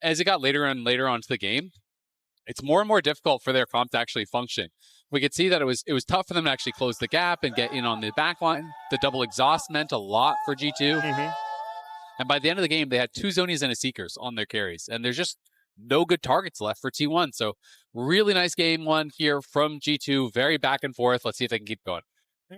as it got later and later onto the game, it's more and more difficult for their comp to actually function. We could see that it was tough for them to actually close the gap and get in on the back line. The double exhaust meant a lot for G2. And by the end of the game, they had 2 Zonies and a Seekers on their carries. And there's just no good targets left for T1. So really nice game one here from G2. Very back and forth. Let's see if they can keep going.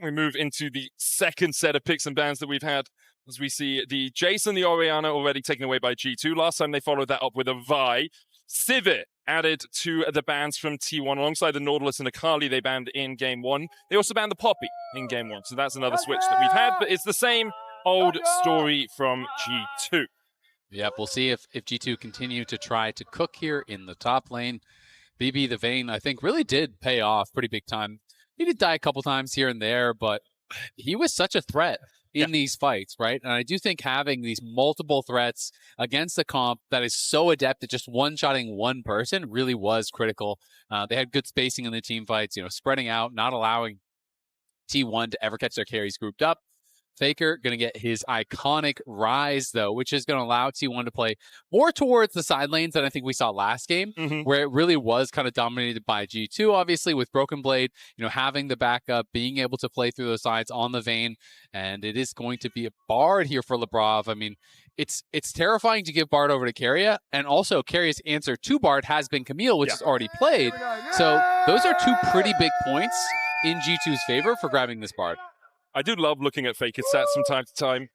We move into the second set of picks and bans that we've had, as we see the Jason, the Orianna already taken away by G2. Last time they followed that up with a Vi. Sivir added to the bans from T1 alongside the Nautilus and the Kali they banned in game 1. They also banned the Poppy in game 1. So that's another switch that we've had, but it's the same old story from G2. Yep, we'll see if G2 continue to try to cook here in the top lane. BB the Vayne, I think, really did pay off pretty big time. He did die a couple times here and there, but he was such a threat in these fights, right? And I do think having these multiple threats against a comp that is so adept at just one-shotting one person really was critical. They had good spacing in the team fights, spreading out, not allowing T1 to ever catch their carries grouped up. Faker going to get his iconic Ryze, though, which is going to allow T1 to play more towards the side lanes than I think we saw last game, where it really was kind of dominated by G2, obviously, with BrokenBlade, having the backup, being able to play through those sides on the Vayne, and it is going to be a Bard here for Labrov. I mean, it's terrifying to give Bard over to Keria, and also Keria's answer to Bard has been Camille, which is already played. So those are 2 pretty big points in G2's favor for grabbing this Bard. I do love looking at Faker's stats from time to time.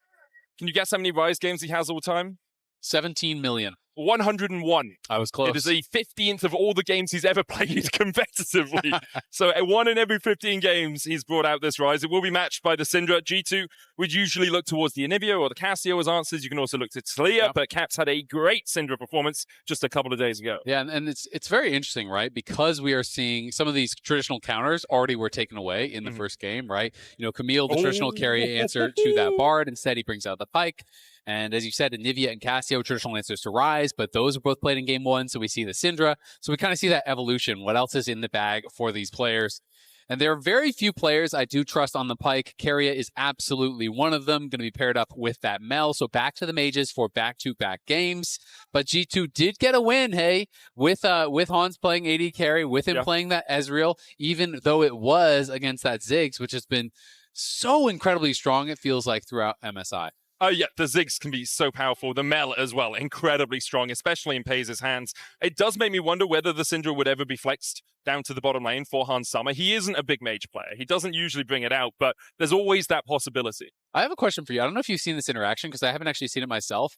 Can you guess how many Ryze games he has all the time? 17 million. 101. I was close. It is the 15th of all the games he's ever played competitively. So 1 in every 15 games, he's brought out this Ryze. It will be matched by the Syndra. G2 would usually look towards the Anivia or the Cassio as answers. You can also look to Talia, but Caps had a great Syndra performance just a couple of days ago. Yeah, and it's very interesting, right? Because we are seeing some of these traditional counters already were taken away in the first game, right? Camille, the traditional carry answer to that Bard. Instead, he brings out the Pyke. And as you said, Anivia and Cassio, traditional answers to Ryze, but those are both played in game 1, so we see the Syndra. So we kind of see that evolution. What else is in the bag for these players? And there are very few players I do trust on the Pyke. Keria is absolutely one of them, going to be paired up with that Mel. So back to the mages for back-to-back games. But G2 did get a win, hey, with Hans playing AD carry, with him playing that Ezreal, even though it was against that Ziggs, which has been so incredibly strong, it feels like, throughout MSI. Oh, yeah, the Ziggs can be so powerful. The Mel as well, incredibly strong, especially in Peyz's hands. It does make me wonder whether the Syndra would ever be flexed down to the bottom lane for Hans Summer. He isn't a big mage player. He doesn't usually bring it out, but there's always that possibility. I have a question for you. I don't know if you've seen this interaction, because I haven't actually seen it myself.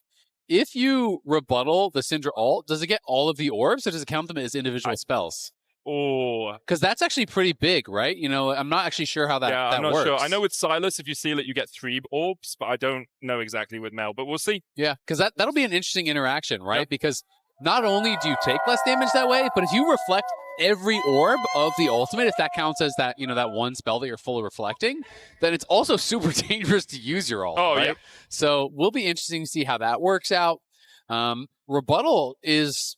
If you rebuttal the Syndra ult, does it get all of the orbs, or does it count them as individual spells? Oh, because that's actually pretty big, right? I'm not actually sure how that I'm not works. sure. I know with Silas, if you seal it, you get 3 orbs, but I don't know exactly with Mel, but we'll see. Yeah, because that'll be an interesting interaction, right? Because not only do you take less damage that way, but if you reflect every orb of the ultimate, if that counts as that, that one spell that you're fully reflecting, then it's also super dangerous to use your ult, right? Yeah. So will be interesting to see how that works out. Rebuttal is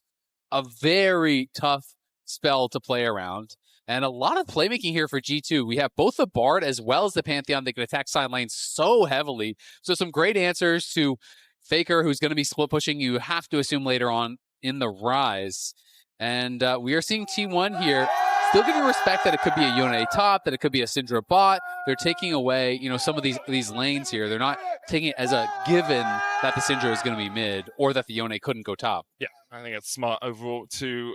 a very tough spell to play around, and a lot of playmaking here for G2. We have both the Bard as well as the Pantheon. They can attack side lanes so heavily. So some great answers to Faker, who's going to be split pushing, you have to assume, later on in the Ryze. And we are seeing T1 here still giving respect that it could be a Yone top, that it could be a Syndra bot. They're taking away, some of these lanes here. They're not taking it as a given that the Syndra is going to be mid or that the Yone couldn't go top. Yeah, I think it's smart overall to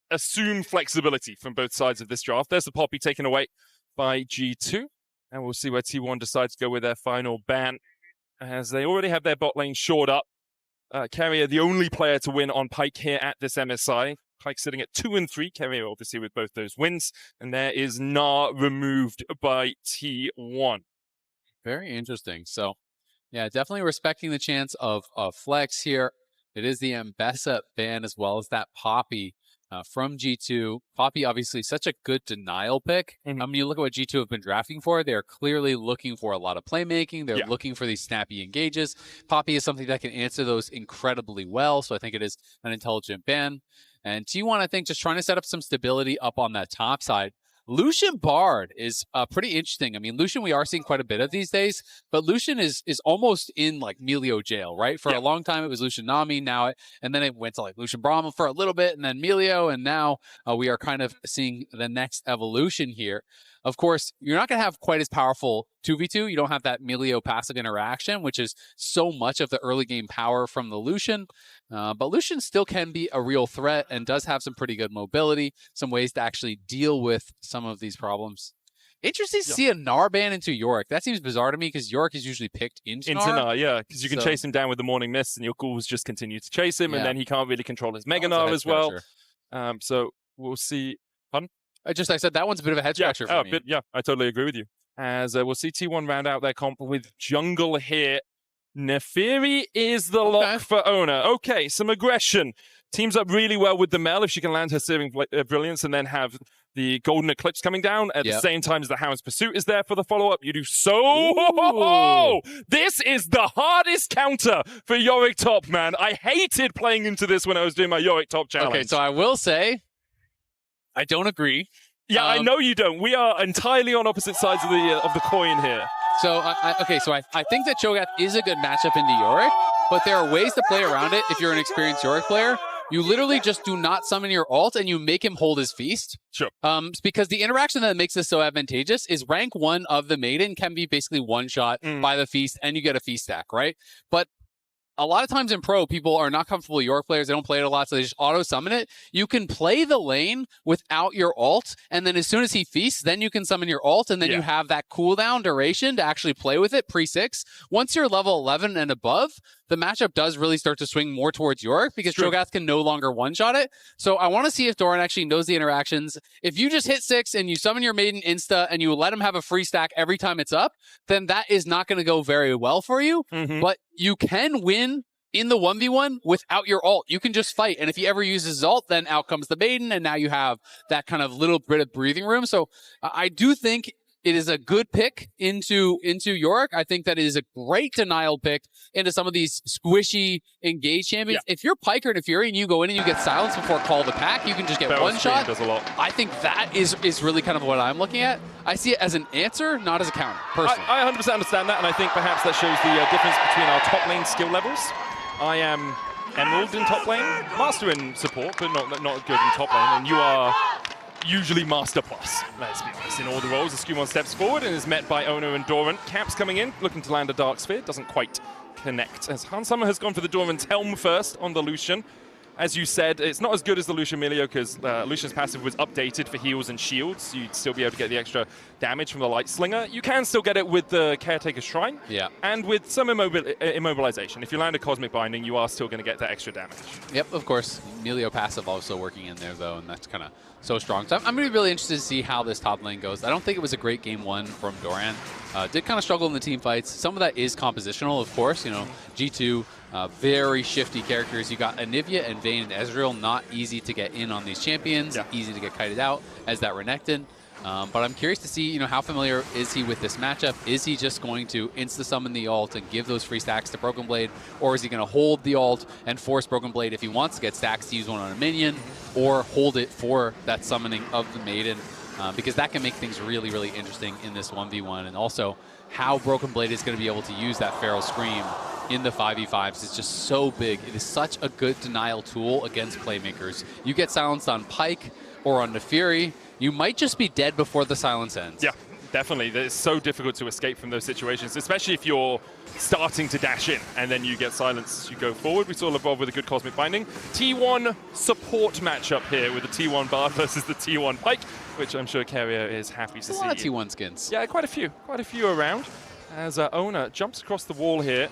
assume flexibility from both sides of this draft. There's the Poppy taken away by G2, and we'll see where T1 decides to go with their final ban, as they already have their bot lane shored up. Keria, the only player to win on Pyke here at this MSI. Pyke sitting at 2 and 3. Keria obviously with both those wins, and there is Na removed by T1. Very interesting. So, yeah, definitely respecting the chance of flex here. It is the Ambessa ban as well as that Poppy from G2. Poppy, obviously, such a good denial pick. I mean, you look at what G2 have been drafting for. They're clearly looking for a lot of playmaking. They're looking for these snappy engages. Poppy is something that can answer those incredibly well, so I think it is an intelligent ban. And T1, I think, just trying to set up some stability up on that top side. Lucian Bard is pretty interesting. I mean, Lucian we are seeing quite a bit of these days, but Lucian is almost in like Melio jail, right? For a long time it was Lucian Nami, and then it went to like Lucian Brahma for a little bit, and then Melio, and now we are kind of seeing the next evolution here. Of course, you're not going to have quite as powerful 2v2. You don't have that Melio passive interaction, which is so much of the early game power from the Lucian. But Lucian still can be a real threat and does have some pretty good mobility, some ways to actually deal with some of these problems. Interesting to see a Gnar ban into Yorick. That seems bizarre to me because Yorick is usually picked into Gnar. Yeah, because you can chase him down with the Morning Mist and your ghouls just continue to chase him, and then he can't really control his Mega Gnar as well. So we'll see. Pardon? I said that one's a bit of a head scratcher for me. I totally agree with you. As we'll see T1 round out their comp with jungle here. Naafiri is the lock for Oner. Okay, some aggression. Teams up really well with the Mel if she can land her Searing Brilliance and then have the Golden Eclipse coming down at the same time as the Hound's Pursuit is there for the follow-up. You do so... This is the hardest counter for Yorick top, man. I hated playing into this when I was doing my Yorick top challenge. Okay, so I will say, I don't agree. Yeah, I know you don't. We are entirely on opposite sides of the coin here. So, I think that Cho'Gath is a good matchup into Yorick, but there are ways to play around it if you're an experienced Yorick player. You literally just do not summon your ult and you make him hold his feast. Sure. Because the interaction that makes this so advantageous is rank 1 of the Maiden can be basically one-shot by the feast and you get a feast stack, right? But a lot of times in pro, people are not comfortable with Yorick players. They don't play it a lot, so they just auto-summon it. You can play the lane without your ult, and then as soon as he feasts, then you can summon your ult, and then you have that cooldown duration to actually play with it pre-6. Once you're level 11 and above, the matchup does really start to swing more towards Yorick because Cho'Gath can no longer one-shot it. So I want to see if Doran actually knows the interactions. If you just hit 6 and you summon your Maiden insta and you let him have a free stack every time it's up, then that is not going to go very well for you. But you can win in the 1v1 without your ult. You can just fight. And if he ever uses his ult, then out comes the Maiden, and now you have that kind of little bit of breathing room. So I do think it is a good pick into Yorick. I think that it is a great denial pick into some of these squishy engaged champions. If you're Pyke or Naafiri and you go in and you get silenced before call the pack, you can just get one shot. Does a lot. I think that is really kind of what I'm looking at. I see it as an answer, not as a counter, personally. I 100% understand that, and I think perhaps that shows the difference between our top lane skill levels. I am Emerald in top lane, Master in support, but not good in top lane, and you are usually Master Plus, let's be honest, in all the roles. The SkewMond steps forward and is met by Oner and Doran. Caps coming in, looking to land a Dark Sphere, doesn't quite connect. As Hans Summer has gone for the Doran's Helm first on the Lucian. As you said, it's not as good as the Lucian Melio because Lucian's passive was updated for heals and shields. You'd still be able to get the extra damage from the Light Slinger. You can still get it with the Caretaker's Shrine and with some immobilization. If you land a Cosmic Binding, you are still going to get that extra damage. Yep, of course. Melio passive also working in there, though, and that's kind of so strong. So I'm going to be really interested to see how this top lane goes. I don't think it was a great game 1 from Doran. Did kind of struggle in the team fights. Some of that is compositional, of course. You know, G2, very shifty characters. You got Anivia and Vayne and Ezreal, not easy to get in on these champions, easy to get kited out as that Renekton. But I'm curious to see, how familiar is he with this matchup? Is he just going to insta-summon the ult and give those free stacks to BrokenBlade? Or is he going to hold the ult and force BrokenBlade if he wants to get stacks to use one on a minion? Or hold it for that summoning of the Maiden? Because that can make things really, really interesting in this 1v1. And also, how BrokenBlade is going to be able to use that Feral Scream in the 5v5s is just so big. It is such a good denial tool against playmakers. You get silenced on Pyke or on Naafiri, you might just be dead before the silence ends. Yeah, definitely. It's so difficult to escape from those situations, especially if you're starting to dash in and then you get silenced as you go forward. We saw Labrov with a good Cosmic Binding. T1 support matchup here with the T1 Bard versus the T1 Pyke, which I'm sure Keria is happy to see. A lot of T1 skins. Yeah, quite a few around. As Oner jumps across the wall here,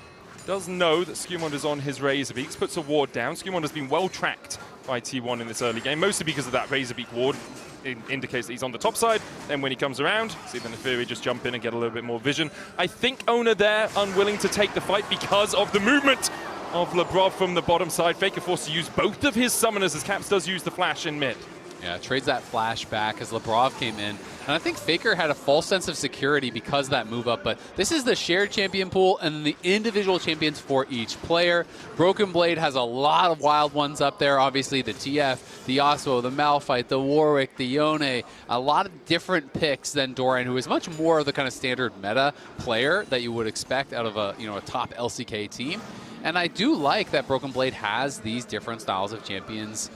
does know that SkewMond is on his Razorbeaks, puts a ward down. SkewMond has been well tracked by T1 in this early game, mostly because of that Razorbeak ward. It indicates that he's on the top side. Then when he comes around, see the Naafiri just jump in and get a little bit more vision. I think Oner there unwilling to take the fight because of the movement of Labrov from the bottom side. Faker forced to use both of his summoners as Caps does use the flash in mid. Yeah, trades that flash back as Labrov came in. And I think Faker had a false sense of security because of that move up, but this is the shared champion pool and then the individual champions for each player. BrokenBlade has a lot of wild ones up there. Obviously the TF, the Yasuo, the Malphite, the Yorick, the Oner, a lot of different picks than Doran, who is much more of the kind of standard meta player that you would expect out of a, a top LCK team. And I do like that BrokenBlade has these different styles of champions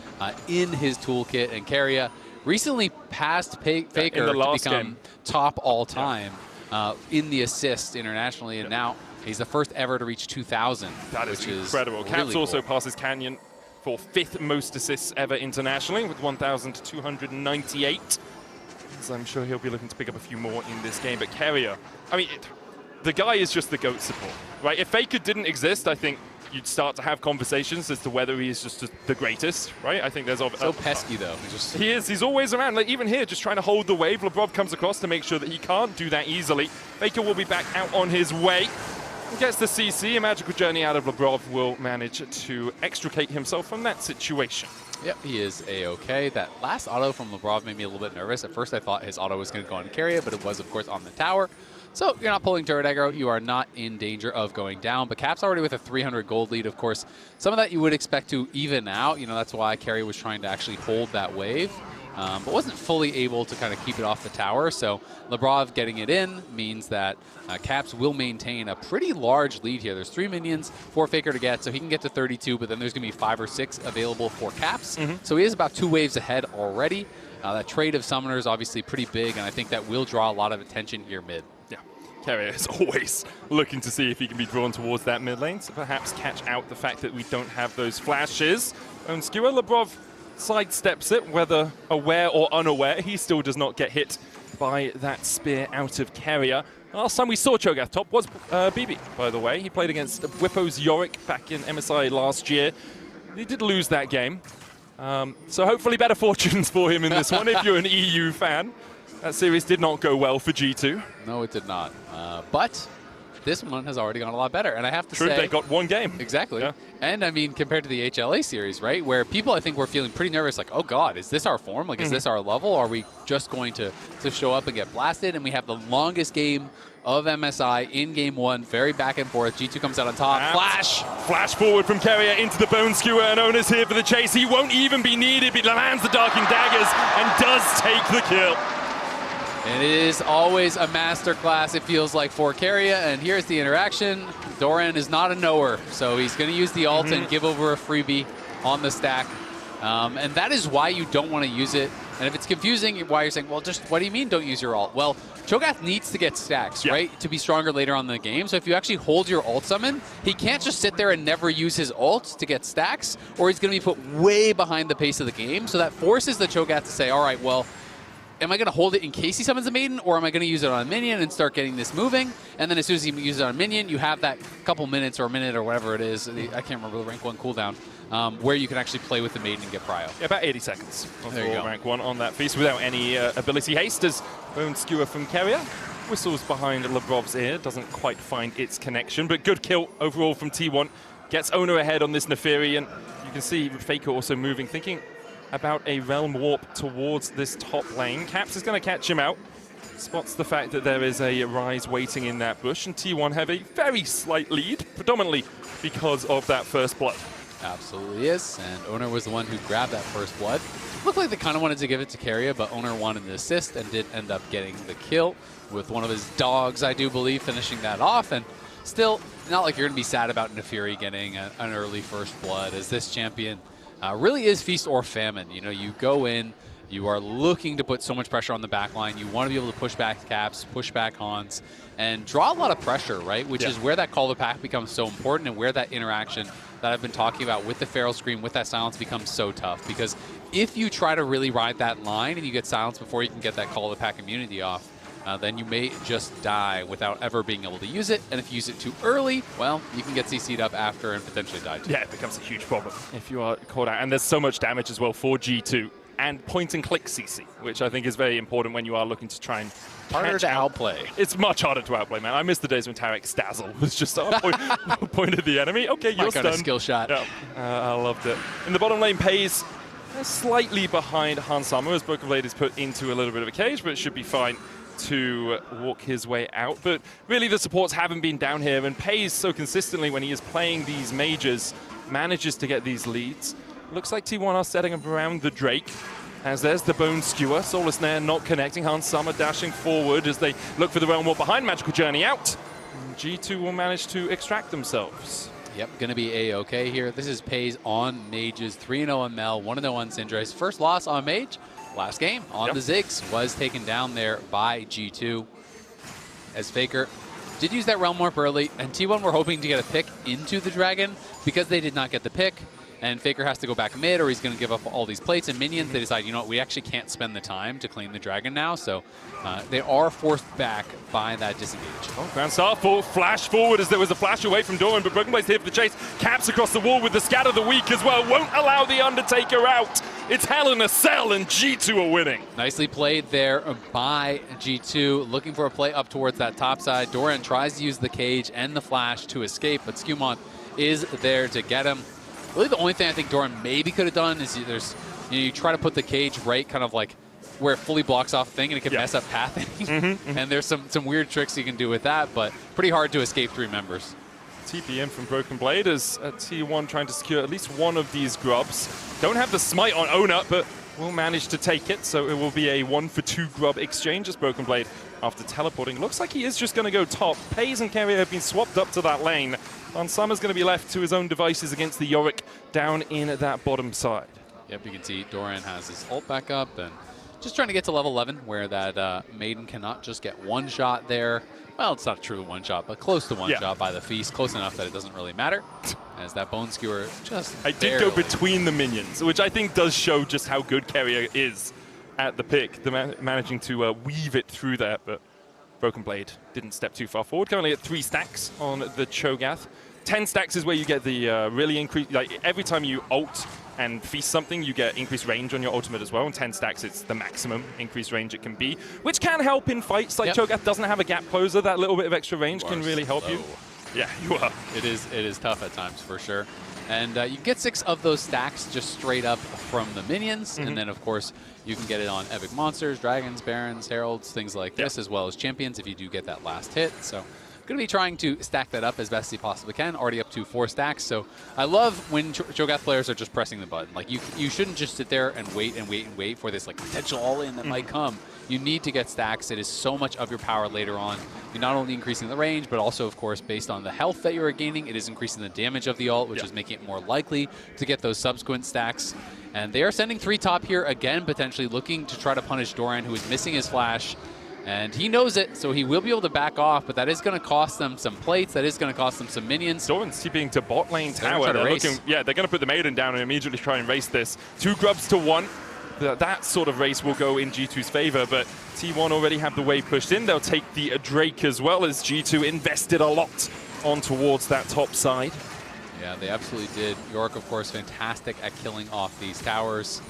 in his toolkit, and Keria recently passed Faker to become top all-time in the assists internationally, and now he's the first ever to reach 2,000. That is incredible. Really Caps also cool. passes Canyon for 5th most assists ever internationally with 1,298. So I'm sure he'll be looking to pick up a few more in this game. But Keria, I mean, the guy is just the GOAT support, right? If Faker didn't exist, I think you'd start to have conversations as to whether he is just the greatest, right? I think there's... So pesky, though. He is. He's always around. Like, even here, just trying to hold the wave. Labrov comes across to make sure that he can't do that easily. Faker will be back out on his way. He gets the CC. A magical journey out of Labrov will manage to extricate himself from that situation. Yep, he is A-OK. That last auto from Labrov made me a little bit nervous. At first, I thought his auto was going to go on Keria, but it was, of course, on the tower. So you're not pulling turret aggro. You are not in danger of going down. But Cap's already with a 300 gold lead, of course. Some of that you would expect to even out. That's why Keria was trying to actually hold that wave. But wasn't fully able to kind of keep it off the tower. So Labrov getting it in means that Caps will maintain a pretty large lead here. There's 3 minions for Faker to get, so he can get to 32, but then there's going to be 5 or 6 available for Caps. So he is about 2 waves ahead already. That trade of summoners obviously pretty big, and I think that will draw a lot of attention here mid. Yeah, Keria is always looking to see if he can be drawn towards that mid lane, so perhaps catch out the fact that we don't have those flashes. And Skewer, Labrov sidesteps it, whether aware or unaware. He still does not get hit by that spear out of Keria. Last time we saw Cho'Gath top was BB, by the way. He played against Whippo's Yorick back in MSI last year. He did lose that game. So hopefully better fortunes for him in this one if you're an EU fan. That series did not go well for G2. No, it did not. But this one has already gone a lot better. And I have to say... True, they got 1 game. Exactly. Yeah. And I mean, compared to the HLA series, right? Where people, I think, were feeling pretty nervous, like, oh God, is this our form? Like, is this our level? Are we just going to show up and get blasted? And we have the longest game of MSI in game 1, very back and forth. G2 comes out on top. Flash forward from Keria into the Bone Skewer, and Oner's here for the chase. He won't even be needed, but lands the Darking Daggers and does take the kill. It is always a masterclass, it feels like, for Keria, and here's the interaction. Doran is not a knower, so he's going to use the ult and give over a freebie on the stack. And that is why you don't want to use it. And if it's confusing, why you're saying, well, just what do you mean don't use your ult? Well, Cho'Gath needs to get stacks, right, to be stronger later on in the game. So if you actually hold your ult summon, he can't just sit there and never use his ult to get stacks, or he's going to be put way behind the pace of the game. So that forces the Cho'Gath to say, all right, well, am I going to hold it in case he summons a maiden, or am I going to use it on a minion and start getting this moving? And then as soon as he uses it on a minion, you have that couple minutes or a minute or whatever it is. I can't remember the rank 1 cooldown, where you can actually play with the maiden and get prio. Yeah, about 80 seconds there you go. rank 1 on that feast without any ability haste as Bone Skewer from Keria whistles behind Labrov's ear, doesn't quite find its connection, but good kill overall from T1. Gets Oner ahead on this Naafiri, and you can see Faker also moving, thinking about a Realm Warp towards this top lane. Caps is going to catch him out. Spots the fact that there is a Ryze waiting in that bush, and T1 have a very slight lead, predominantly because of that first blood. Absolutely is, and Oner was the one who grabbed that first blood. Looked like they kind of wanted to give it to Keria, but Oner wanted the assist and did end up getting the kill with one of his dogs, I do believe, finishing that off. And still, not like you're going to be sad about Naafiri getting an early first blood, as this champion really is feast or famine. You go in, you are looking to put so much pressure on the back line. You want to be able to push back Caps, push back Hans, and draw a lot of pressure, right? Which is where that call to pack becomes so important, and where that interaction that I've been talking about with the Feral Scream, with that silence, becomes so tough. Because if you try to really ride that line and you get silenced before you can get that call to pack immunity off, then you may just die without ever being able to use it. And if you use it too early, well, you can get CC'd up after and potentially die too. Yeah, it becomes a huge problem if you are caught out. And there's so much damage as well for G2. And point and click CC, which I think is very important when you are looking to try and harder to outplay. It's much harder to outplay, man. I miss the days when Tarek's dazzle was just point at the enemy. Okay, you're My stunned. kind of skill shot. Yeah, I loved it. In the bottom lane, Peyz They're slightly behind Hansama as BrokenBlade is put into a little bit of a cage, but it should be fine to walk his way out. But really the supports haven't been down here, and Peyz so consistently when he is playing these majors manages to get these leads. Looks like T1 are setting up around the Drake, as there's the Bone Skewer. Soulless Nair not connecting. Hansama dashing forward as they look for the Realm War behind. Magical Journey out. And G2 will manage to extract themselves. Yep, going to be A-okay here. This is Peyz on Mages, 3-0 on Mel, 1-0 on Syndra. His first loss on Mage, last game on the Ziggs, was taken down there by G2. As Faker did use that Realm Warp early, and T1 were hoping to get a pick into the Dragon because they did not get the pick. And Faker has to go back mid, or he's going to give up all these plates and minions. They decide, you know what, we actually can't spend the time to claim the Dragon now. So they are forced back by that disengage. Oh, Grand Starfall flash forward as there was a flash away from Doran, but BrokenBlade's here for the chase. Caps across the wall with the Scatter the Weak as well. Won't allow the Undertaker out. It's Hell in a Cell, and G2 are winning. Nicely played there by G2, looking for a play up towards that top side. Doran tries to use the cage and the flash to escape, but SkewMond is there to get him. Really, the only thing I think Doran maybe could have done is you try to put the cage right kind of like where it fully blocks off the thing, and it can mess up pathing. And there's some weird tricks you can do with that, but pretty hard to escape 3 members. TPM from BrokenBlade as T1 trying to secure at least one of these grubs. Don't have the smite on Oner, but will manage to take it, so it will be a 1-for-2 grub exchange as BrokenBlade, after teleporting, looks like he is just going to go top. Peyz and Keria have been swapped up to that lane. Hansama's going to be left to his own devices against the Yorick down in that bottom side. Yep, you can see Doran has his ult back up and just trying to get to level 11 where that Maiden cannot just get one shot there. Well, it's not true one shot, but close to one shot by the Feast. Close enough that it doesn't really matter. As that Bone Skewer just I did go between the minions, which I think does show just how good Keria is at the pick. Managing to weave it through there, but BrokenBlade didn't step too far forward. Currently at 3 stacks on the Cho'Gath. 10 stacks is where you get the really increased, like every time you ult and feast something, you get increased range on your ultimate as well. And 10 stacks, it's the maximum increased range it can be, which can help in fights. Like Cho'Gath doesn't have a gap closer. That little bit of extra range can really help you. Yeah, you are. It is tough at times for sure. And you get 6 of those stacks just straight up from the minions. And then, of course, you can get it on epic monsters, dragons, barons, heralds, things like this, as well as champions if you do get that last hit. So going to be trying to stack that up as best as he possibly can. Already up to 4 stacks. So I love when Cho'Gath players are just pressing the button. Like you shouldn't just sit there and wait and wait and wait for this like potential all-in that might come. You need to get stacks. It is so much of your power later on. You're not only increasing the range, but also, of course, based on the health that you're gaining, it is increasing the damage of the ult, which is making it more likely to get those subsequent stacks. And they are sending 3 top here again, potentially looking to try to punish Doran, who is missing his flash. And he knows it, so he will be able to back off, but that is going to cost them some plates. That is going to cost them some minions. Doran's TPing to bot lane tower. They're going to put the Maiden down and immediately try and race this. 2 grubs to 1. That sort of race will go in G2's favor, but T1 already have the wave pushed in. They'll take the Drake as well, as G2 invested a lot on towards that top side. Yeah, they absolutely did. Yorick, of course, fantastic at killing off these towers.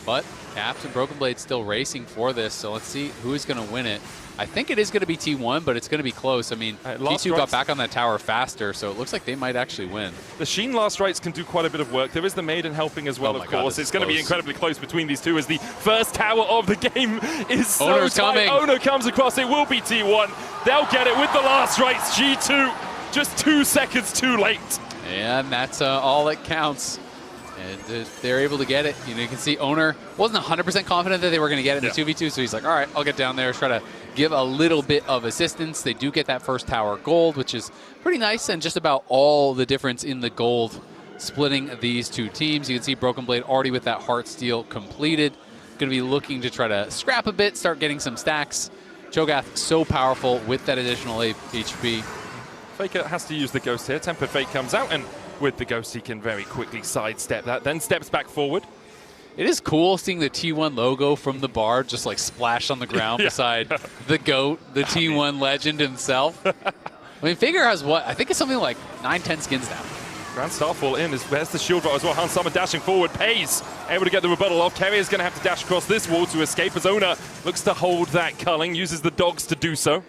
But Caps and BrokenBlade still racing for this, so let's see who is going to win it. I think it is going to be T1, but it's going to be close. I mean, T2 got back on that tower faster, so it looks like they might actually win. The Sheen Last Rites can do quite a bit of work. There is the Maiden helping as well, of course. It's going to be incredibly close between these two as the first tower of the game is so Oner's coming. Oner comes across. It will be T1. They'll get it with the Last Rites. G2 just 2 seconds too late. And that's all that counts. And they're able to get it. You know, you can see Oner wasn't 100% confident that they were going to get it in the 2v2, so he's like, all right, I'll get down there, try to give a little bit of assistance. They do get that first tower gold, which is pretty nice, and just about all the difference in the gold splitting these 2 teams. You can see BrokenBlade already with that Heartsteel completed. Going to be looking to try to scrap a bit, start getting some stacks. Cho'Gath so powerful with that additional HP. Faker has to use the Ghost here. Tempered Fate comes out, and with the Ghost, he can very quickly sidestep that, then steps back forward. It is cool seeing the T1 logo from the bar just like splash on the ground beside the GOAT, the T1 legend himself. I mean, Faker has what? I think it's something like 9-10 skins now. Grand Starfall in. There's the shield drop as well. Hansama dashing forward. Peyz able to get the rebuttal off. Keria is going to have to dash across this wall to escape as Oner looks to hold that culling, uses the dogs to do so.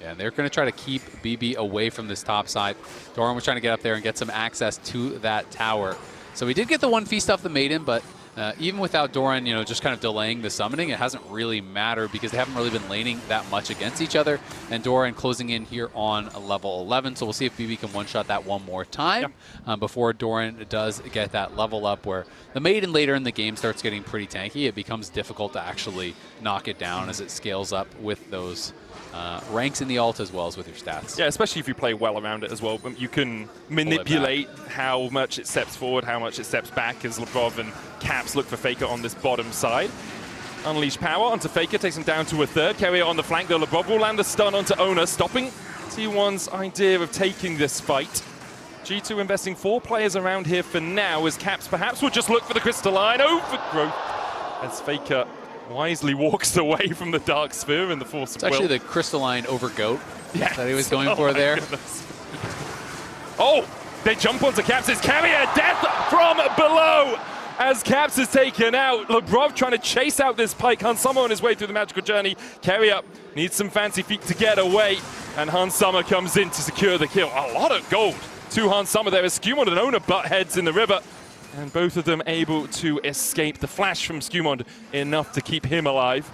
Yeah, and they're going to try to keep BB away from this top side. Doran was trying to get up there and get some access to that tower. So we did get the 1 feast off the Maiden, but even without Doran, just kind of delaying the summoning, it hasn't really mattered because they haven't really been laning that much against each other. And Doran closing in here on level 11. So we'll see if BB can one-shot that one more time before Doran does get that level up where the Maiden later in the game starts getting pretty tanky. It becomes difficult to actually knock it down as it scales up with those ranks in the ult as well as with your stats. Yeah, especially if you play well around it as well. You can manipulate how much it steps forward, how much it steps back as Labrov and Caps look for Faker on this bottom side. Unleash power onto Faker, takes him down to a third. Keria on the flank, though Labrov will land the stun onto Oner, stopping T1's idea of taking this fight. G2 investing 4 players around here for now, as Caps perhaps will just look for the crystalline overgrowth as Faker wisely walks away from the Dark Sphere and the Force of Will. It's actually the crystalline overgoat that he was going for there. Oh, they jump onto Caps. It's Keria, death from below as Caps is taken out. Labrov trying to chase out this Pyke. Hans Summer on his way through the magical journey. Keria needs some fancy feet to get away, and Hans Summer comes in to secure the kill. A lot of gold to Hans Summer there as SkewMond and Oner butt heads in the river. And both of them able to escape the flash from SkewMond enough to keep him alive.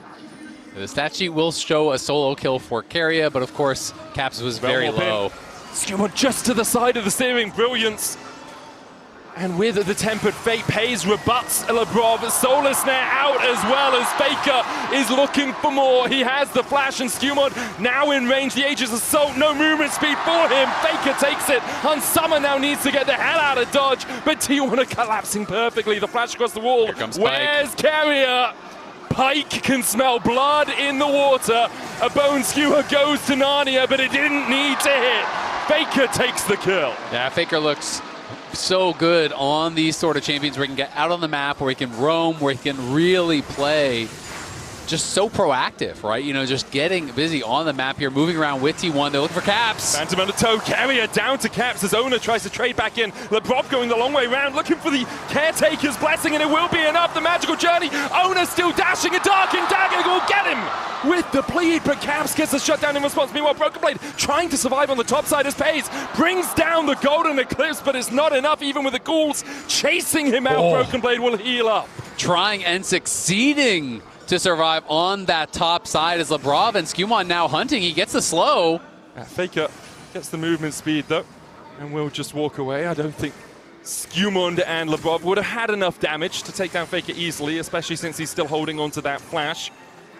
The stat sheet will show a solo kill for Keria, but of course, Caps was very low. SkewMond just to the side of the steering, brilliance. And with the Tempered Fate, Peyz rebuts Labrov. Solar Snare out as well as Faker is looking for more. He has the flash and SkewMond now in range. The Aegis Assault, no movement speed for him. Faker takes it. Hans Summer now needs to get the hell out of dodge, but T1 are collapsing perfectly. The flash across the wall. Here comes Where's Keria? Pyke can smell blood in the water. A bone skewer goes to Narnia, but it didn't need to hit. Faker takes the kill. Yeah, Faker looks so good on these sort of champions where he can get out on the map, where he can roam, where he can really play just so proactive, right? Just getting busy on the map here, moving around with T1. They're looking for Caps. Phantom on the toe, Keria down to Caps as Oner tries to trade back in. Labrov going the long way around, looking for the Caretaker's blessing, and it will be enough. The magical journey. Oner still dashing, a dark and dagger will get him with the bleed, but Caps gets a shutdown in response. Meanwhile, BrokenBlade trying to survive on the top side as Peyz brings down the golden eclipse, but it's not enough even with the ghouls chasing him out. BrokenBlade will heal up. Trying and succeeding to survive on that top side as Labrov and SkewMond now hunting. He gets the slow. Faker gets the movement speed though, and will just walk away. I don't think SkewMond and Labrov would have had enough damage to take down Faker easily, especially since he's still holding on to that flash.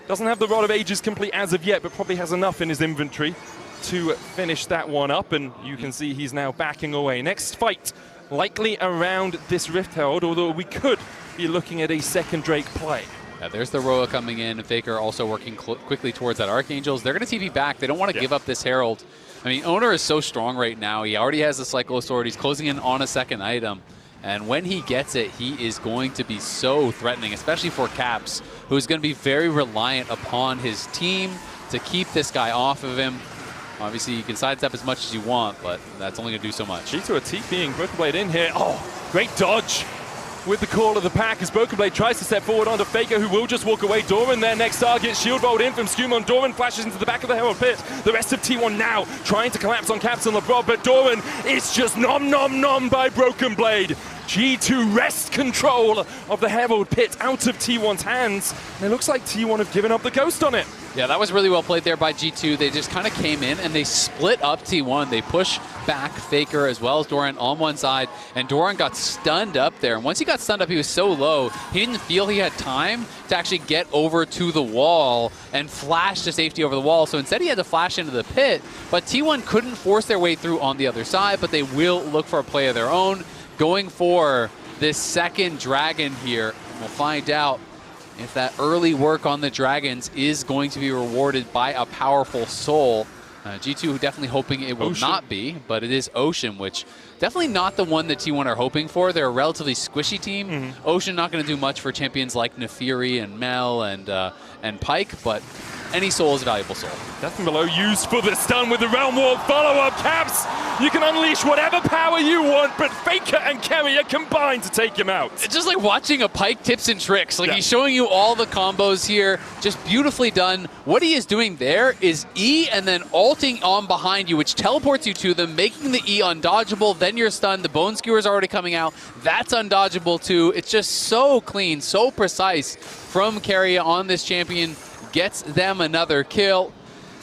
Doesn't have the Rod of Ages complete as of yet, but probably has enough in his inventory to finish that one up, and you can see he's now backing away. Next fight, likely around this Rift Herald, although we could be looking at a second Drake play. Yeah, there's the Roa coming in. Faker also working quickly towards that Archangels. They're going to TP back. They don't want to give up this Herald. I mean, Oner is so strong right now. He already has the Cyclo Sword. He's closing in on a second item. And when he gets it, he is going to be so threatening, especially for Caps, who's going to be very reliant upon his team to keep this guy off of him. Obviously, you can sidestep as much as you want, but that's only going to do so much. G2 are TPing BrokenBlade in here. Oh, great dodge with the call of the pack as BrokenBlade tries to step forward onto Faker, who will just walk away. Doran, their next target, shield rolled in from SkewMond. Doran flashes into the back of the Herald Pit. The rest of T1 now trying to collapse on Caps and Labrov, but Doran is just nom by BrokenBlade. G2 wrest control of the Herald Pit out of T1's hands, and it looks like T1 have given up the ghost on it. Yeah, that was really well played there by G2. They just kind of came in and they split up T1. They push back Faker as well as Doran on one side, and Doran got stunned up there. And once he got stunned up, he was so low, he didn't feel he had time to actually get over to the wall and flash to safety over the wall. So instead he had to flash into the pit, but T1 couldn't force their way through on the other side, but they will look for a play of their own, going for this second dragon here. And we'll find out if that early work on the dragons is going to be rewarded by a powerful soul. G2 definitely hoping it will not be, but it is Ocean, which definitely not the one that T1 are hoping for. They're a relatively squishy team. Ocean not going to do much for champions like Naafiri and Mel and Pyke, but any soul is a valuable soul. Death from below used for the stun with the Realm Warp follow-up. Caps, you can unleash whatever power you want, but Faker and Keria combine to take him out. It's just like watching a Pyke tips and tricks. Like, he's showing you all the combos here, just beautifully done. What he is doing there is E and then ulting on behind you, which teleports you to them, making the E undodgeable. Then you're stunned. The Bone Skewer's already coming out. That's undodgeable too. It's just so clean, so precise from Keria on this champion. Gets them another kill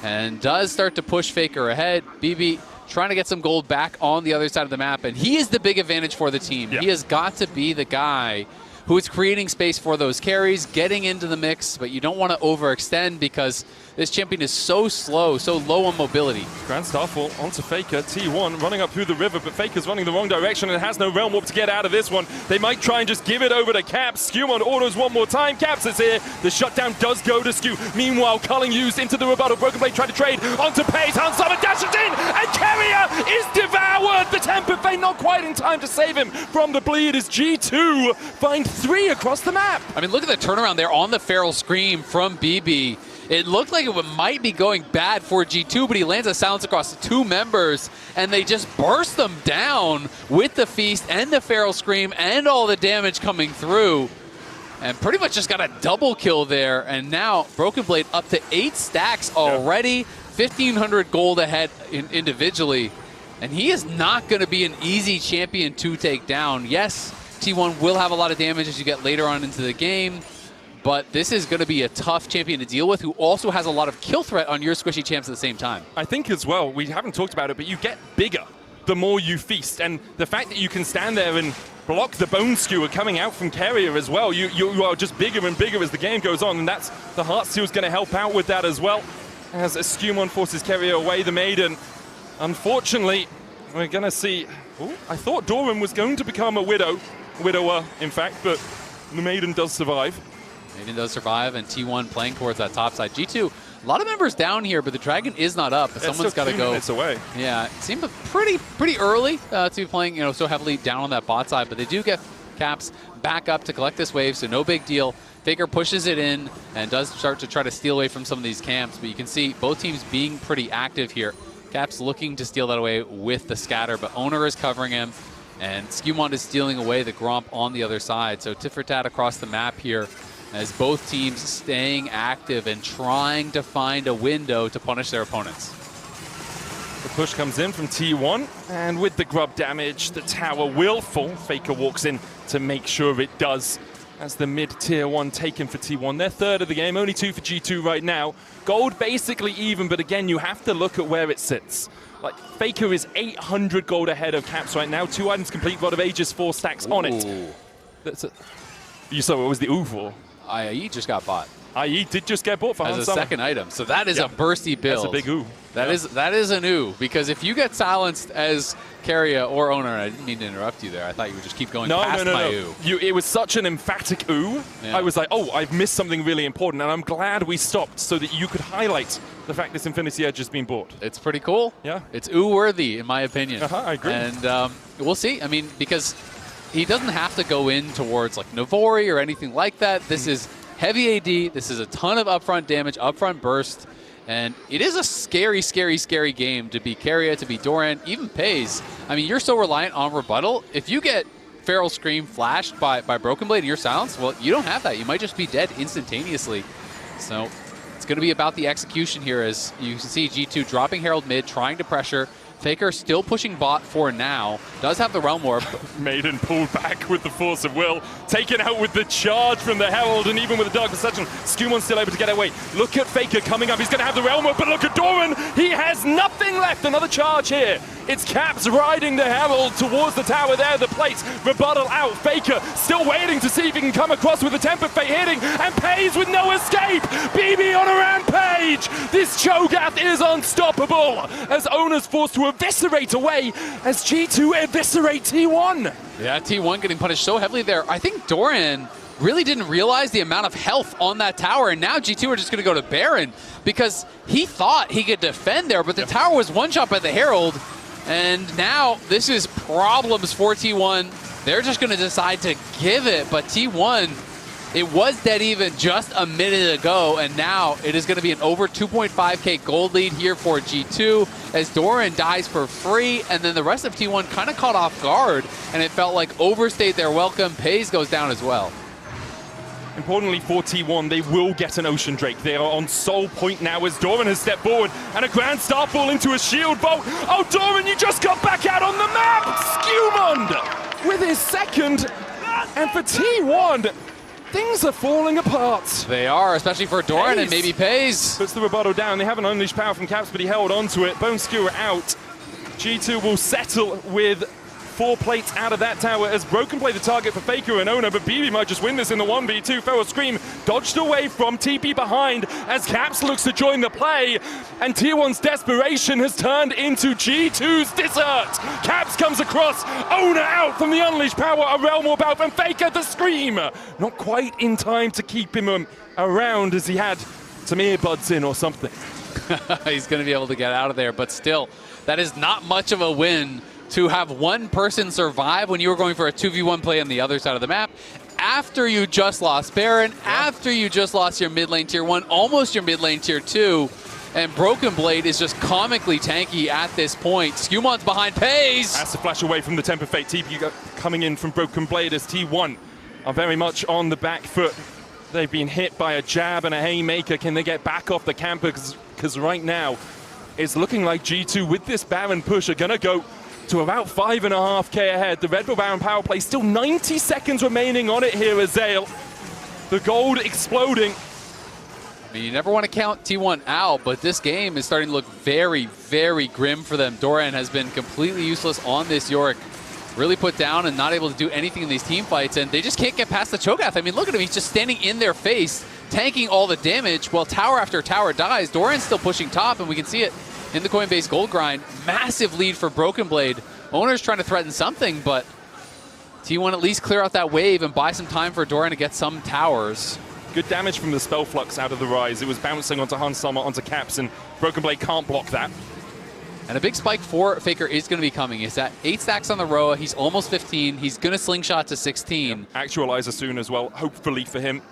and does start to push Faker ahead. BB trying to get some gold back on the other side of the map, and he is the big advantage for the team. He has got to be the guy who is creating space for those carries, getting into the mix, but you don't want to overextend because this champion is so slow, so low on mobility. Grand Starfall onto Faker. T1 running up through the river, but Faker's running the wrong direction and has no Realm Warp to get out of this one. They might try and just give it over to Caps. SkewMond orders one more time. Caps is here. The shutdown does go to Skew. Meanwhile, Culling used into the rebuttal. BrokenBlade tried to trade onto Peyz. Handsama dashes in, and Keria is devoured. The Temper Fate not quite in time to save him from the bleed as G2 find 3 across the map. I mean, look at the turnaround there on the Feral Scream from BB. It looked like it might be going bad for G2, but he lands a silence across 2 members, and they just burst them down with the Feast and the Feral Scream and all the damage coming through. And pretty much just got a double kill there, and now BrokenBlade up to 8 stacks already, 1,500 gold ahead individually. And he is not going to be an easy champion to take down. Yes, T1 will have a lot of damage as you get later on into the game, but this is going to be a tough champion to deal with who also has a lot of kill threat on your squishy champs at the same time. I think as well, we haven't talked about it, but you get bigger the more you feast. And the fact that you can stand there and block the Bone Skewer coming out from Keria as well, you are just bigger and bigger as the game goes on, and that's the Heartsteel is going to help out with that as well. As SkewMond forces Keria away, the Maiden. Unfortunately, we're going to see... Ooh, I thought Doran was going to become a widower, in fact, but the Maiden does survive. Maiden does survive, and T1 playing towards that top side. G2, a lot of members down here, but the Dragon is not up. Someone's got to go. It's away. Yeah, it seemed pretty early to be playing, so heavily down on that bot side, but they do get Caps back up to collect this wave, so no big deal. Faker pushes it in and does start to try to steal away from some of these camps, but you can see both teams being pretty active here. Caps looking to steal that away with the scatter, but Oner is covering him, and SkewMond is stealing away the Gromp on the other side. So tit for tat across the map here, as both teams staying active and trying to find a window to punish their opponents. The push comes in from T1, and with the grub damage, the tower will fall. Faker walks in to make sure it does. As the mid-tier 1 taken for T1. They're third of the game, only 2 for G2 right now. Gold basically even, but again, you have to look at where it sits. Like, Faker is 800 gold ahead of Caps right now. 2 items complete, Rod of Ages, 4 stacks on it. That's a, you saw what was the ooh for? IE just got bought. IE did just get bought for as a second item. So that is a bursty build. That's a big ooh. That is an ooh, because if you get silenced as Keria or Oner, and I didn't mean to interrupt you there, I thought you would just keep going past my ooh. It was such an emphatic ooh. Yeah. I was like, oh, I've missed something really important, and I'm glad we stopped so that you could highlight the fact this Infinity Edge has been bought. It's pretty cool. Yeah. It's ooh-worthy, in my opinion. I agree. And we'll see. I mean, because he doesn't have to go in towards like Naafiri or anything like that. This is heavy AD. This is a ton of upfront damage, upfront burst. And it is a scary, scary, scary game to be Keria, to be Doran, even Peyz. I mean, you're so reliant on rebuttal. If you get Feral Scream flashed by BrokenBlade and you're silenced, well, you don't have that. You might just be dead instantaneously. So it's going to be about the execution here, as you can see G2 dropping Herald mid, trying to pressure. Faker still pushing bot for now. Does have the Realm Warp. Maiden pulled back with the force of will. Taken out with the charge from the Herald, and even with the Dark Perception, SkewMond still able to get away. Look at Faker coming up. He's going to have the Realm Warp, but look at Doran. He has nothing left. Another charge here. It's Caps riding the Herald towards the tower there. The plates, rebuttal out. Faker still waiting to see if he can come across with the Temper Fate hitting, and Peyz with no escape. BB on a rampage. This Cho'Gath is unstoppable, as Oner's forced to eviscerate away as G2 eviscerate T1. Yeah, T1 getting punished so heavily there. I think Doran really didn't realize the amount of health on that tower, and now G2 are just going to go to Baron because he thought he could defend there, but the tower was one-shot by the Herald, and now this is problems for T1. They're just going to decide to give it, but T1 It was dead even just a minute ago, and now it is going to be an over 2.5k gold lead here for G2 as Doran dies for free, and then the rest of T1 kind of caught off guard, and it felt like overstayed their welcome. Peyz goes down as well. Importantly for T1, they will get an Ocean Drake. They are on soul point now as Doran has stepped forward and a Grand Starfall into a shield bolt. Oh, Doran, you just got back out on the map! SkewMond with his second, and for T1, things are falling apart. They are, especially for Doran and maybe Peyz. Puts the rebuttal down. They haven't unleashed power from Caps, but he held onto it. Bone Skewer out. G2 will settle with 4 plates out of that tower as BrokenBlade the target for Faker and Oner, but BB might just win this in the 1v2. Feral Scream dodged away from TP behind as Caps looks to join the play, and T1's desperation has turned into G2's desert. Caps comes across, Oner out from the unleashed power, a realm warp out from Faker the Scream. Not quite in time to keep him around as he had some earbuds in or something. He's going to be able to get out of there, but still, that is not much of a win to have one person survive when you were going for a 2v1 play on the other side of the map, after you just lost Baron, after you just lost your mid lane tier 1, almost your mid lane tier 2, and BrokenBlade is just comically tanky at this point. SkewMond's behind Peyz. Has to flash away from the Temper Fate. TP coming in from BrokenBlade as T1 are very much on the back foot. They've been hit by a jab and a haymaker. Can they get back off the camper? Because right now, it's looking like G2 with this Baron push are going to go to about 5.5k ahead. The Red Bull Baron power play, still 90 seconds remaining on it here, Azael. The gold exploding. I mean, you never want to count T1 out, but this game is starting to look very, very grim for them. Doran has been completely useless on this Yorick. Really put down and not able to do anything in these team fights, and they just can't get past the Cho'Gath. I mean, look at him. He's just standing in their face, tanking all the damage while tower after tower dies. Doran's still pushing top, and we can see it in the Coinbase gold grind. Massive lead for BrokenBlade. Oner's trying to threaten something, but T1 at least clear out that wave and buy some time for Doran to get some towers. Good damage from the Spell Flux out of the Ryze. It was bouncing onto Hans Sommer, onto Caps, and BrokenBlade can't block that. And a big spike for Faker is going to be coming. He's at 8 stacks on the Roa. He's almost 15. He's going to slingshot to 16. Yeah. Actualizer soon as well, hopefully for him.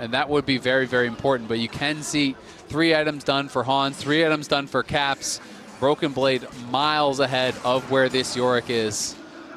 And that would be very, very important. But you can see 3 items done for Hans, 3 items done for Caps. BrokenBlade miles ahead of where this Yorick is.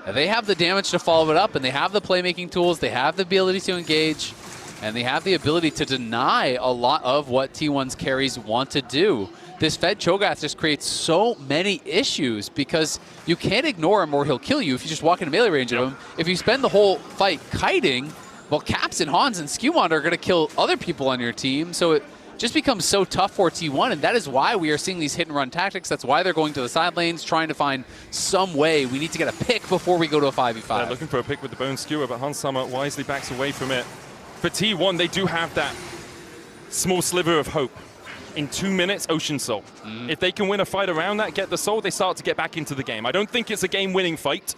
They have the damage to follow it up, and they have the playmaking tools. They have the ability to engage, and they have the ability to deny a lot of what T1's carries want to do. This Fed Cho'Gath just creates so many issues because you can't ignore him or he'll kill you if you just walk into melee range of him. If you spend the whole fight kiting, well, Caps and Hans and SkewMond are going to kill other people on your team, so it just becomes so tough for T1, and that is why we are seeing these hit-and-run tactics. That's why they're going to the side lanes, trying to find some way. We need to get a pick before we go to a 5v5. They're looking for a pick with the Bone Skewer, but Hans Sommer wisely backs away from it. For T1, they do have that small sliver of hope. In 2 minutes, Ocean Soul. If they can win a fight around that, get the soul, they start to get back into the game. I don't think it's a game-winning fight,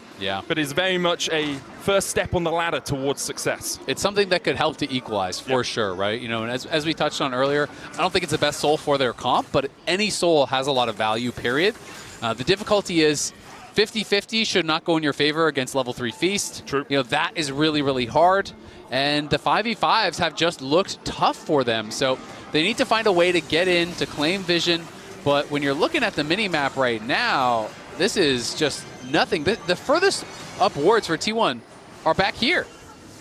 but it's very much a first step on the ladder towards success. It's something that could help to equalize for sure, right? You know, and as we touched on earlier, I don't think it's the best soul for their comp, but any soul has a lot of value, period. The difficulty is 50-50 should not go in your favor against level 3 Feast. True. You know, that is really, really hard. And the 5v5s have just looked tough for them. So they need to find a way to get in, to claim vision. But when you're looking at the mini-map right now, this is just nothing. The furthest up wards for T1 are back here.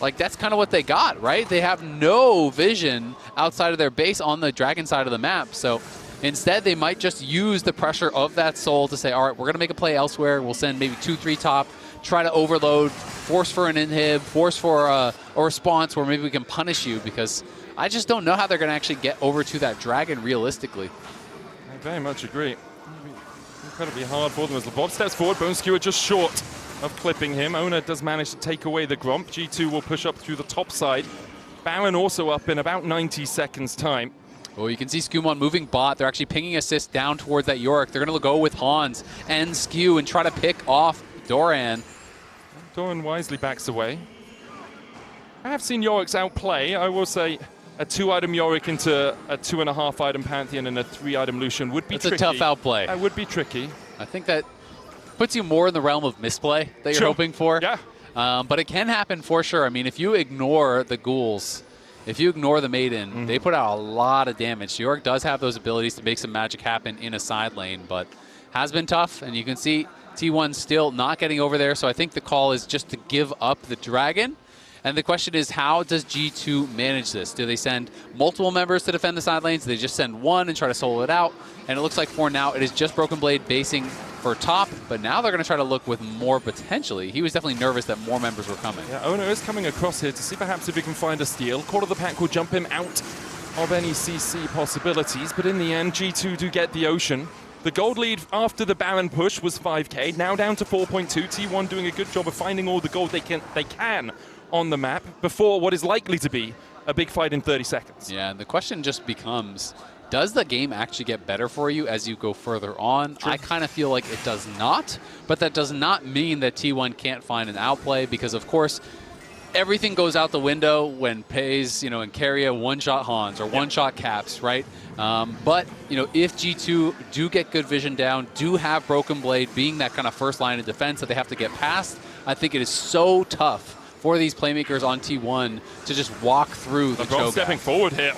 Like, that's kind of what they got, right? They have no vision outside of their base on the dragon side of the map. So instead, they might just use the pressure of that soul to say, all right, we're going to make a play elsewhere. We'll send maybe 2-3 top, try to overload, force for an inhib, force for a response where maybe we can punish you, because I just don't know how they're going to actually get over to that dragon realistically. I very much agree. Incredibly hard for them as Labrov steps forward. Bone Skewer just short of clipping him. Oner does manage to take away the Gromp. G2 will push up through the top side. Baron also up in about 90 seconds time. Well, you can see SkewMond moving bot. They're actually pinging assist down towards that Yorick. They're going to go with Hans and Skew and try to pick off Doran. Doran wisely backs away. I have seen Yorick's outplay. I will say a 2-item Yorick into a 2.5-item Pantheon and a 3-item Lucian would be tricky. It's a tough outplay. That would be tricky. I think that puts you more in the realm of misplay that you're hoping for. Yeah. But it can happen for sure. I mean, if you ignore the ghouls, if you ignore the Maiden, they put out a lot of damage. Yorick does have those abilities to make some magic happen in a side lane, but has been tough, and you can see T1 still not getting over there, so I think the call is just to give up the Dragon. And the question is, how does G2 manage this? Do they send multiple members to defend the side lanes? Do they just send one and try to solo it out? And it looks like for now, it is just BrokenBlade basing for top, but now they're going to try to look with more potentially. He was definitely nervous that more members were coming. Yeah, Oner is coming across here to see perhaps if he can find a steal. Quarter of the pack will jump him out of any CC possibilities, but in the end, G2 do get the Ocean. The gold lead after the Baron push was 5k, now down to 4.2. T1 doing a good job of finding all the gold they can on the map before what is likely to be a big fight in 30 seconds. Yeah, and the question just becomes, does the game actually get better for you as you go further on? True. I kind of feel like it does not, but that does not mean that T1 can't find an outplay, because of course, everything goes out the window when Peyz, and Keria one-shot Hans or one-shot Caps, right? But, if G2 do get good vision down, do have BrokenBlade being that kind of first line of defense that they have to get past, I think it is so tough for these playmakers on T1 to just walk through the Cho'Gath. Stepping forward here.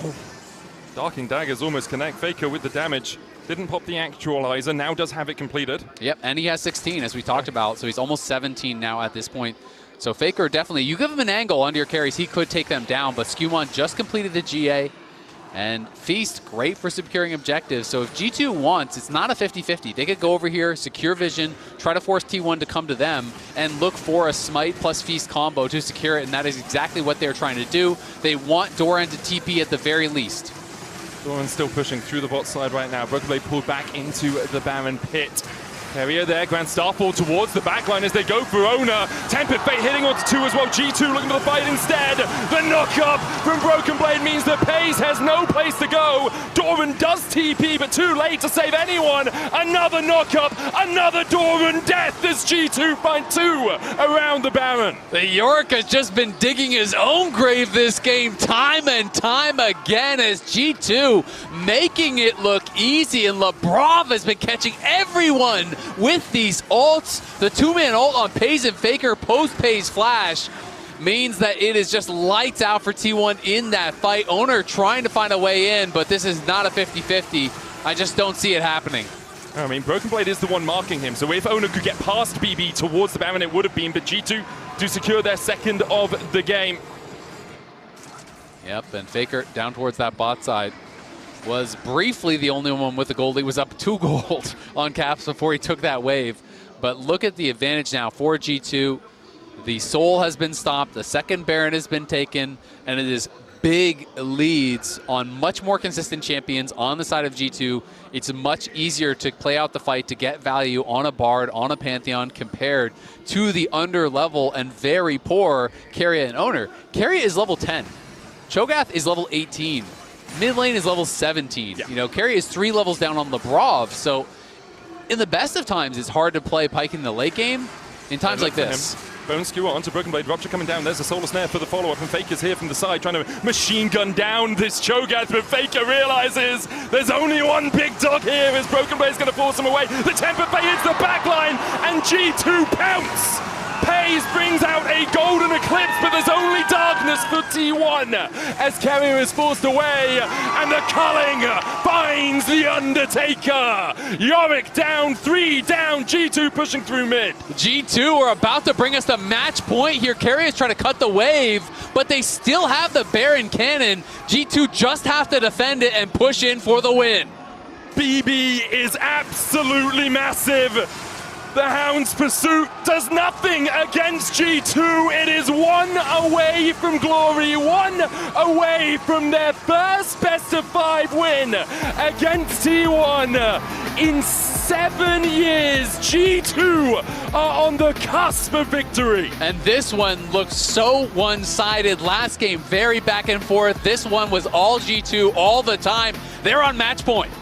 Darking Daggers almost connect. Faker with the damage. Didn't pop the actualizer, now does have it completed. Yep, and he has 16, as we talked about, so he's almost 17 now at this point. So Faker definitely, you give him an angle under your carries, he could take them down, but SkewMond just completed the GA. And Feast, great for securing objectives. So if G2 wants, it's not a 50-50. They could go over here, secure vision, try to force T1 to come to them, and look for a Smite plus Feast combo to secure it, and that is exactly what they're trying to do. They want Doran to TP at the very least. Doran still pushing through the bot side right now. BrokenBlade pulled back into the Baron pit. Keria there, Grand Starfall towards the backline as they go for Oner. Tempered Fate hitting onto 2 as well. G2 looking for the fight instead. The knock-up from BrokenBlade means that Peyz has no place to go. Doran does TP, but too late to save anyone. Another knock-up, another Doran death as G2 find 2 around the Baron. The Yorick has just been digging his own grave this game time and time again as G2 making it look easy, and Labrov has been catching everyone with these ults. The two-man ult on Peyz and Faker post-Peyz flash means that it is just lights out for T1 in that fight. Oner trying to find a way in, but this is not a 50-50. I just don't see it happening. I mean, BrokenBlade is the one marking him, so if Oner could get past BB towards the Baron, it would have been, but G2 do secure their second of the game. Yep, and Faker down towards that bot side was briefly the only one with the gold. He was up 2 gold on Caps before he took that wave. But look at the advantage now for G2. The Soul has been stopped, the second Baron has been taken, and it is big leads on much more consistent champions on the side of G2. It's much easier to play out the fight to get value on a Bard, on a Pantheon, compared to the under-level and very poor Keria and Oner. Keria is level 10. Cho'Gath is level 18. Mid lane is level 17. Yeah. Keria is 3 levels down on Labrov. So in the best of times, it's hard to play Pyke in the late game. In times like this. Bone skewer onto BrokenBlade. Rupture coming down. There's a Solar Snare for the follow-up. And Faker's here from the side trying to machine gun down this Cho'Gath. But Faker realizes there's only one big dog here as BrokenBlade's going to force him away. The Temper Fate hits the backline and G2 pounce. Peyz brings out a golden eclipse, but there's only darkness for T1 as Keria is forced away, and the culling finds the Undertaker. Yorick down, 3 down, G2 pushing through mid. G2 are about to bring us the match point here. Keria is trying to cut the wave, but they still have the Baron cannon. G2 just have to defend it and push in for the win. BB is absolutely massive. The Hound's pursuit does nothing against G2. It is 1 away from glory, 1 away from their first best-of-5 win against T1 in 7 years. G2 are on the cusp of victory. And this one looks so one-sided. Last game, very back and forth. This one was all G2 all the time. They're on match point.